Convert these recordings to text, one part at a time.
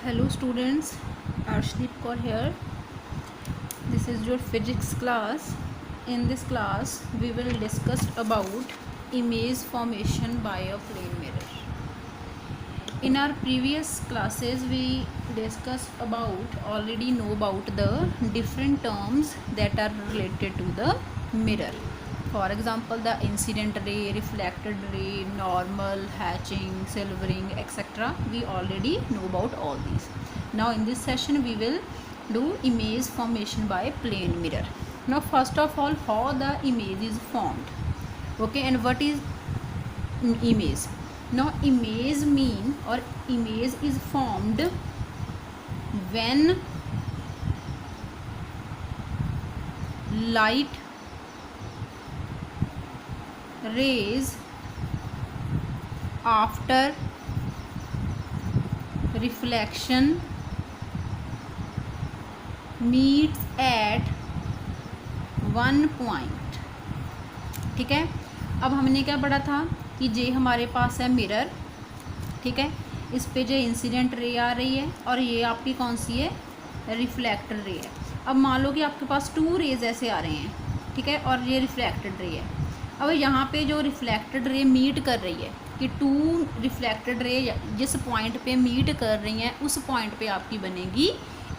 Hello students, Arshdeep Kaur here. This is your physics class. In this class, we will discuss about image formation by a plane mirror. In our previous classes, we discussed already know about the different terms that are related to the mirror. For example, the incident ray, reflected ray, normal, hatching, silvering, etc. We already know about all these. Now in this session we will do image formation by plane mirror. Now first of all, how the image is formed. Okay, and what is image? Now image is formed when light rays after reflection meets at one point. ठीक है, अब हमने क्या पढ़ा था कि जे हमारे पास है मिरर. ठीक है, इस पे जो इंसिडेंट रे आ रही है और ये आपकी कौन सी है, रिफ्लेक्टेड रे है. अब मान लो कि आपके पास टू रेज ऐसे आ रहे हैं. ठीक है, और ये रिफ्लेक्टेड रे है. अब यहाँ पे जो रिफ्लेक्टेड रे मीट कर रही है कि टू रिफ्लेक्टेड रे जिस पॉइंट पे मीट कर रही हैं उस पॉइंट पे आपकी बनेगी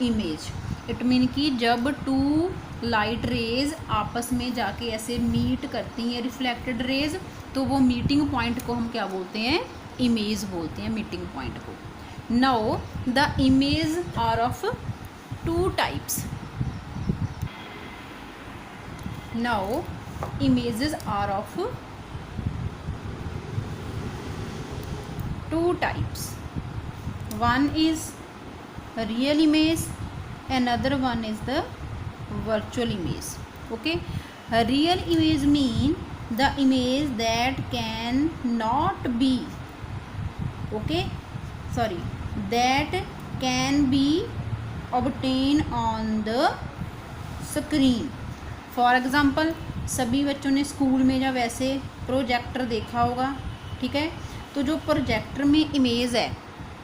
इमेज. इट मीन कि जब टू लाइट रेज आपस में जाके ऐसे मीट करती हैं रिफ्लेक्टेड रेज, तो वो मीटिंग पॉइंट को हम क्या बोलते हैं, इमेज बोलते हैं, मीटिंग पॉइंट को. Now the image are of two types. Now images are of two types. One is real image, another one is the virtual image. Okay, a real image mean the image that can not be that can be obtained on the screen. For example, सभी बच्चों ने school में या वैसे projector देखा होगा. ठीक है, तो जो प्रोजेक्टर में इमेज है,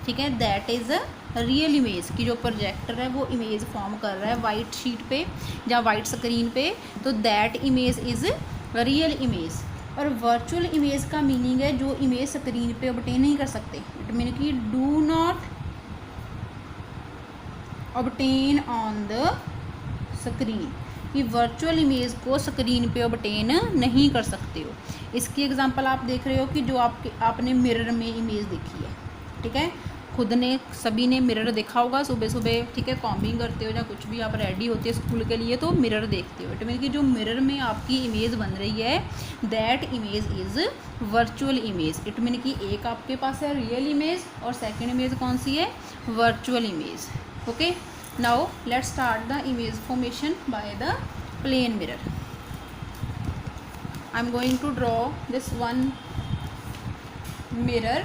ठीक है, that is a real image. कि जो प्रोजेक्टर है वो इमेज फॉर्म कर रहा है वाइट शीट पे या वाइट स्क्रीन पे, तो that image is real image. और वर्चुअल इमेज का मीनिंग है जो इमेज स्क्रीन पे ऑब्टेन नहीं कर सकते. इट मीन कि do not obtain on the screen, कि वर्चुअल इमेज को स्क्रीन पे ऑब्टेन नहीं कर सकते हो. इसकी एग्जांपल आप देख रहे हो कि जो आपने मिरर में इमेज देखी है. ठीक है, खुद ने सभी ने मिरर देखा होगा सुबह सुबह. ठीक है, कॉम्बिंग करते हो या कुछ भी आप रेडी होते हो स्कूल के लिए तो मिरर देखते हो. इट मीन कि जो मिरर में आपकी इमेज बन रही है that image is virtual image. It mean कि एक आपके पास है रियल इमेज और सेकेंड इमेज कौन सी है, virtual image. Okay, now let's start the image formation by the plane mirror. I'm going to draw this one mirror.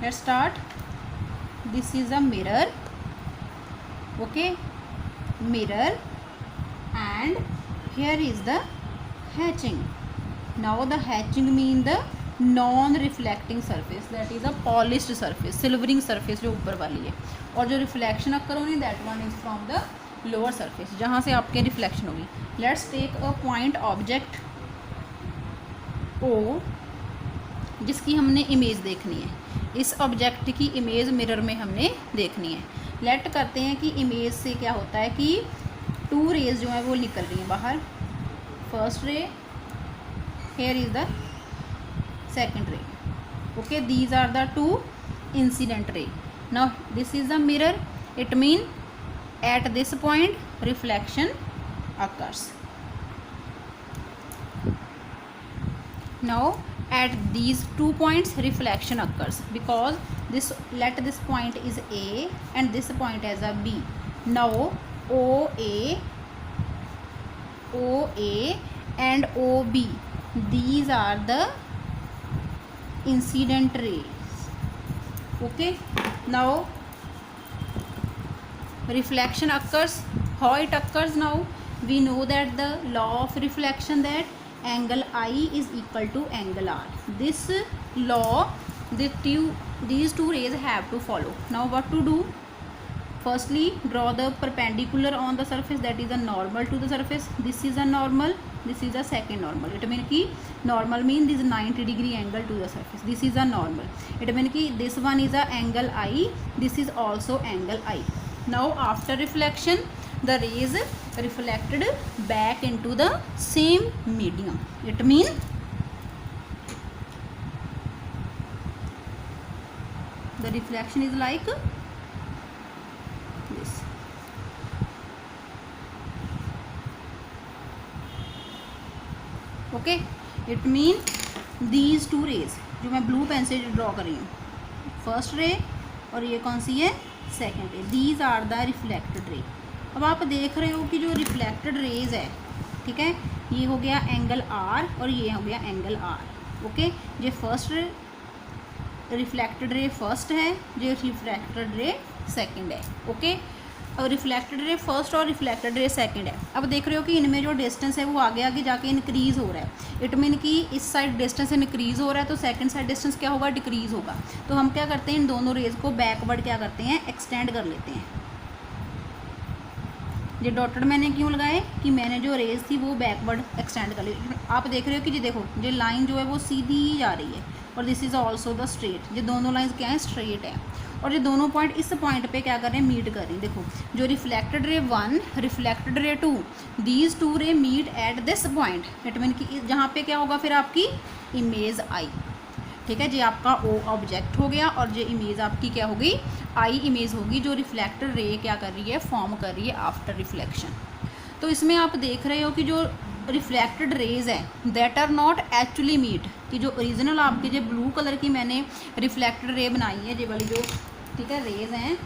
Let's start. This is a mirror. Okay, mirror, and here is the hatching. Now the hatching mean the non reflecting surface, that is a polished surface, silvering surface जो ऊपर वाली है. और जो reflection occur होनी that one is from the lower surface, जहाँ से आपके रिफ्लेक्शन होगी. Let's take a point object O जिसकी हमने इमेज देखनी है. इस ऑब्जेक्ट की इमेज मिरर में हमने देखनी है. लेट करते हैं कि इमेज से क्या होता है कि टू रेज जो है वो निकल रही हैं बाहर. First ray, here is the second ray. Okay, these are the two incident ray. Now this is the mirror. It mean at this point reflection occurs. Now at these 2 points reflection occurs because this point is A and this point as a B. Now OA and OB, these are the incident rays. Okay, now reflection occurs. How it occurs? Now we know that the law of reflection, that angle I is equal to angle R. This law, the two these two rays have to follow. Now what to do? Firstly, draw the perpendicular on the surface, that is a normal to the surface. This is a normal, this is a second normal. It means कि normal means this 90-degree angle to the surface. This is a normal. It means कि this one is a angle I. This is also angle I. Now after reflection, the rays reflected back into the same medium. It means the reflection is like this. Okay, it mean these two rays, जो मैं blue pen से draw कर रही हूँ, first ray और ये कौन सी है, सेकेंड रे, these are the reflected ray. अब आप देख रहे हो कि जो रिफ्लेक्टेड रेज है, ठीक है, ये हो गया एंगल आर और ये हो गया एंगल आर. ओके, ये फर्स्ट रिफ्लेक्टेड रे फर्स्ट है, जो रिफ्लेक्टेड रे सेकंड है. ओके, और रिफ्लेक्टेड रे फर्स्ट और रिफ्लेक्टेड रे सेकंड है. अब देख रहे हो कि इनमें जो डिस्टेंस है वो आगे आगे जाके इंक्रीज़ हो रहा है. इट मीन कि इस साइड डिस्टेंस इंक्रीज़ हो रहा है तो सेकंड साइड डिस्टेंस क्या होगा, डिक्रीज़ होगा. तो हम क्या करते हैं, इन दोनों रेज को बैकवर्ड क्या करते हैं, एक्सटेंड कर लेते हैं. ये डॉटेड मैंने क्यों लगाए कि मैंने जो रेज थी वो बैकवर्ड एक्सटेंड कर ली. आप देख रहे हो कि जी देखो, ये लाइन जो है वो सीधी ही जा रही है और this is also the straight. ये दोनों लाइन्स क्या है, स्ट्रेट है. और ये दोनों पॉइंट इस पॉइंट पे क्या कर रहे हैं, मीट कर रहे हैं. देखो, जो reflected ray 1, reflected ray 2, these two ray meet at this point. It mean कि जहाँ पे क्या होगा फिर आपकी इमेज आई. ठीक है जी, आपका ओ ऑब्जेक्ट हो गया और जो इमेज आपकी क्या होगी, आई इमेज होगी, जो रिफ्लेक्टेड रे क्या कर रही है, फॉर्म कर रही है आफ्टर रिफ्लेक्शन. तो इसमें आप देख रहे हो कि जो रिफ्लेक्टेड रेज है that are not actually meet, कि जो ओरिजिनल आपके जो ब्लू कलर की मैंने रिफ्लेक्टेड रे बनाई है, ये वाली जो, ठीक है, रेज हैं,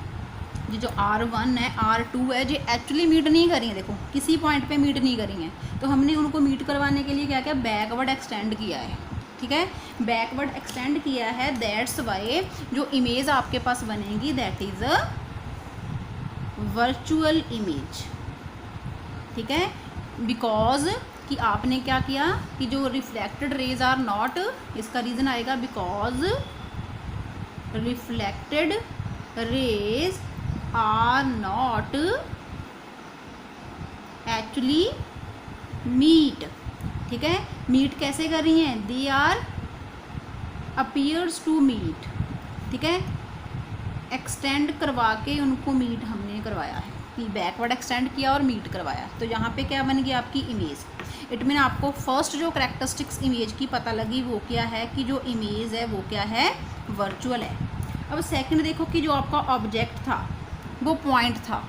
ये जो R1 है, R2 है, ये एक्चुअली मीट नहीं करी हैं. देखो, किसी पॉइंट पे मीट नहीं करी हैं. तो हमने उनको मीट करवाने के लिए क्या क्या बैकवर्ड एक्सटेंड किया है. ठीक है, बैकवर्ड एक्सटेंड किया है. दैट्स वाई जो इमेज आपके पास बनेगी that is a virtual image. ठीक है, बिकॉज कि आपने क्या किया कि जो रिफ्लेक्टेड रेज आर नॉट, इसका रीज़न आएगा because reflected rays are not actually meet. ठीक है, मीट कैसे कर रही हैं, they are appears to meet. ठीक है, एक्सटेंड करवा के उनको मीट हमने करवाया है, बैकवर्ड एक्सटेंड किया और मीट करवाया. तो यहाँ पे क्या बन गई आपकी इमेज. इट मीन आपको फर्स्ट जो करैक्टरिस्टिक्स इमेज की पता लगी वो क्या है कि जो इमेज है वो क्या है, वर्चुअल है. अब सेकंड देखो कि जो आपका ऑब्जेक्ट था वो पॉइंट था,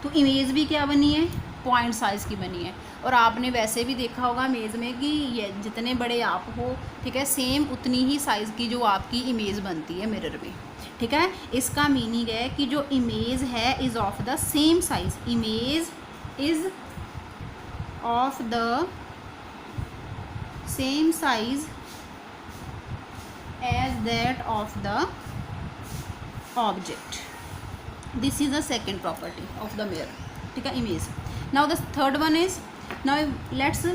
तो इमेज भी क्या बनी है, पॉइंट साइज़ की बनी है. और आपने वैसे भी देखा होगा इमेज में कि ये जितने बड़े आप हो, ठीक है, सेम उतनी ही साइज़ की जो आपकी इमेज बनती है मिरर में. ठीक है, इसका मीनिंग है कि जो इमेज है is of the same size, image is of the same size as that of the object. This is the second property of the mirror. ठीक है, image. Now the third one is, now let's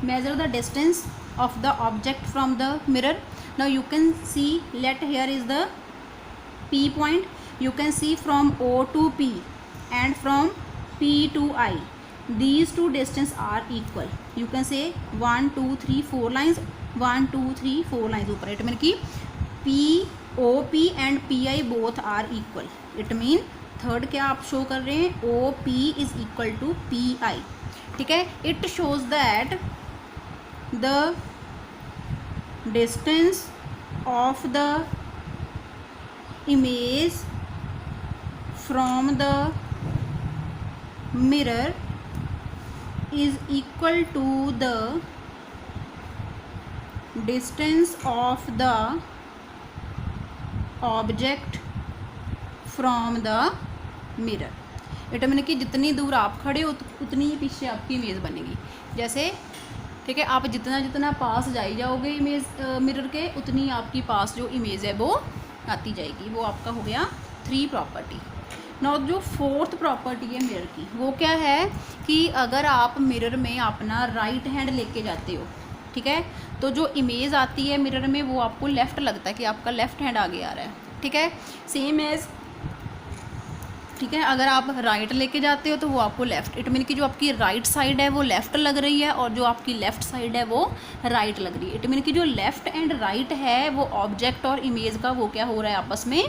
measure the distance of the object from the mirror. Now you can see, let here is the P point. You can see from O to P and from P to I. These two distance are equal. You can say 1 2 3 4 lines, 1 2 3 4 lines ऊपर. It mean कि P O P and P I both are equal. It mean third क्या आप show कर रहे हैं, O P is equal to P I. ठीक है, it shows that the distance of the image from the mirror is equal to the distance of the object from the mirror. It mean कि जितनी दूर आप खड़े हो उतनी ही पीछे आपकी इमेज बनेगी. जैसे, ठीक है, आप जितना जितना पास जाई जाओगे इमेज मिरर के, उतनी आपकी पास जो इमेज है वो आती जाएगी. वो आपका हो गया 3 प्रॉपर्टी. नाउ जो 4th प्रॉपर्टी है मिरर की, वो क्या है कि अगर आप मिरर में अपना राइट हैंड लेके जाते हो, ठीक है। तो जो इमेज आती है मिरर में वो आपको लेफ़्ट लगता है कि आपका लेफ़्ट हैंड आगे आ रहा है, ठीक है। सेम एज, ठीक है, अगर आप राइट लेके जाते हो तो वो आपको लेफ़्ट, इट मीन कि जो आपकी राइट साइड है वो लेफ़्ट लग रही है और जो आपकी लेफ़्ट साइड है वो राइट लग रही है। इट मीन कि जो लेफ़्ट एंड राइट है वो ऑब्जेक्ट और इमेज का वो क्या हो रहा है, आपस में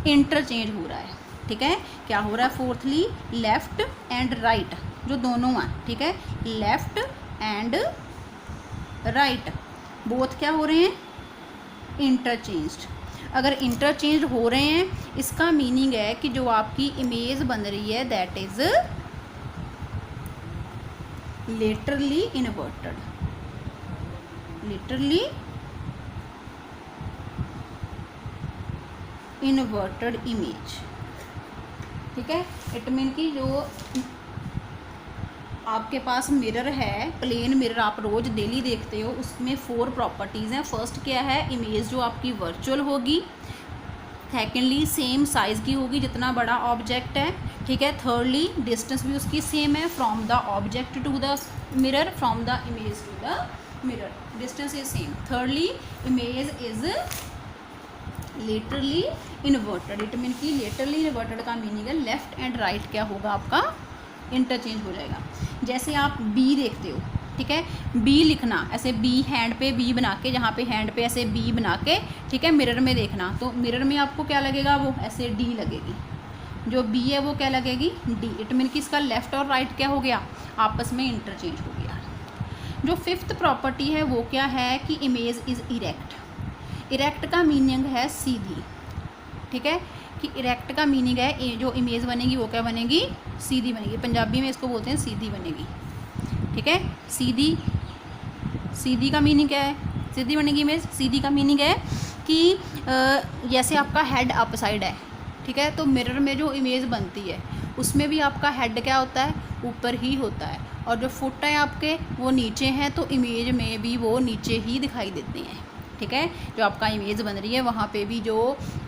इंटरचेंज हो रहा है, ठीक है। क्या हो रहा है, फोर्थली लेफ़्ट एंड राइट जो दोनों हैं, ठीक है, लेफ़्ट एंड राइट बोथ क्या हो रहे हैं, इंटरचेंज्ड। अगर इंटरचेंज हो रहे हैं इसका मीनिंग है कि जो आपकी इमेज बन रही है that is laterally inverted, laterally inverted image, ठीक है। इट मीन कि जो आपके पास मिरर है, प्लेन मिरर आप रोज़ डेली देखते हो, उसमें 4 प्रॉपर्टीज़ हैं। फर्स्ट क्या है, इमेज जो आपकी वर्चुअल होगी। सेकेंडली सेम साइज़ की होगी जितना बड़ा ऑब्जेक्ट है, ठीक है। थर्डली डिस्टेंस भी उसकी सेम है from the object to the mirror, from the image to the mirror, distance is same. Thirdly image is laterally inverted, it mean कि लेटरली इन्वर्टेड का मीनिंग है लेफ्ट एंड राइट क्या होगा आपका, interchange हो जाएगा। जैसे आप बी देखते हो, ठीक है, बी लिखना ऐसे बी हैंड पे बी बना के, जहाँ पे हैंड पे ऐसे बी बना के, ठीक है, मिरर में देखना तो मिरर में आपको क्या लगेगा, वो ऐसे डी लगेगी, जो बी है वो क्या लगेगी, डी। इट मीन कि इसका लेफ़्ट और राइट क्या हो गया, आपस में इंटरचेंज हो गया। जो 5th प्रॉपर्टी है वो क्या है कि इमेज इज़ इरेक्ट। इरेक्ट का मीनिंग है सीधी, ठीक है, कि इरेक्ट का मीनिंग है जो इमेज बनेगी वो क्या बनेगी, सीधी बनेगी। पंजाबी में इसको बोलते हैं सीधी बनेगी, ठीक है। सीधी, सीधी का मीनिंग क्या है, सीधी बनेगी इमेज। सीधी का मीनिंग है कि जैसे आपका हेड अप साइड है, ठीक है, तो मिरर में जो इमेज बनती है उसमें भी आपका हेड क्या होता है, ऊपर ही होता है, और जो फुट है आपके वो नीचे हैं, तो इमेज में भी वो नीचे ही दिखाई देते हैं, ठीक है। जो आपका इमेज बन रही है वहाँ पे भी जो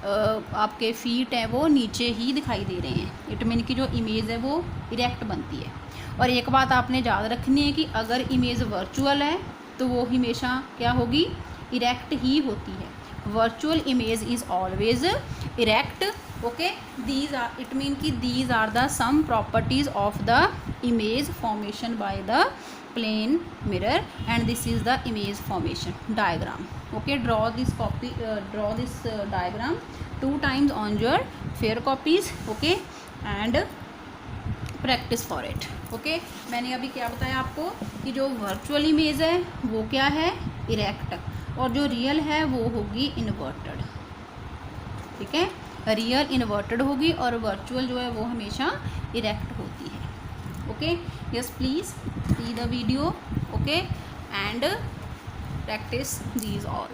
आपके फीट हैं वो नीचे ही दिखाई दे रहे हैं। इट मीन कि जो इमेज है वो इरेक्ट बनती है। और एक बात आपने याद रखनी है कि अगर इमेज वर्चुअल है तो वो हमेशा क्या होगी, इरेक्ट ही होती है। Virtual image is always erect, okay. These are, it mean कि these are the some properties of the image formation by the plane mirror, and this is the image formation diagram, okay। Draw this copy, draw this diagram 2 times on your fair copies, okay, and practice for it, okay। मैंने अभी क्या बताया आपको कि जो virtual image है वो क्या है, इरेक्ट, और जो रियल है वो होगी इन्वर्टेड, ठीक है। रियल इन्वर्टेड होगी और वर्चुअल जो है वो हमेशा इरेक्ट होती है, okay। Yes, please see the video, okay, and practice these all.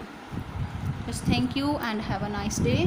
Just thank you and have a nice day.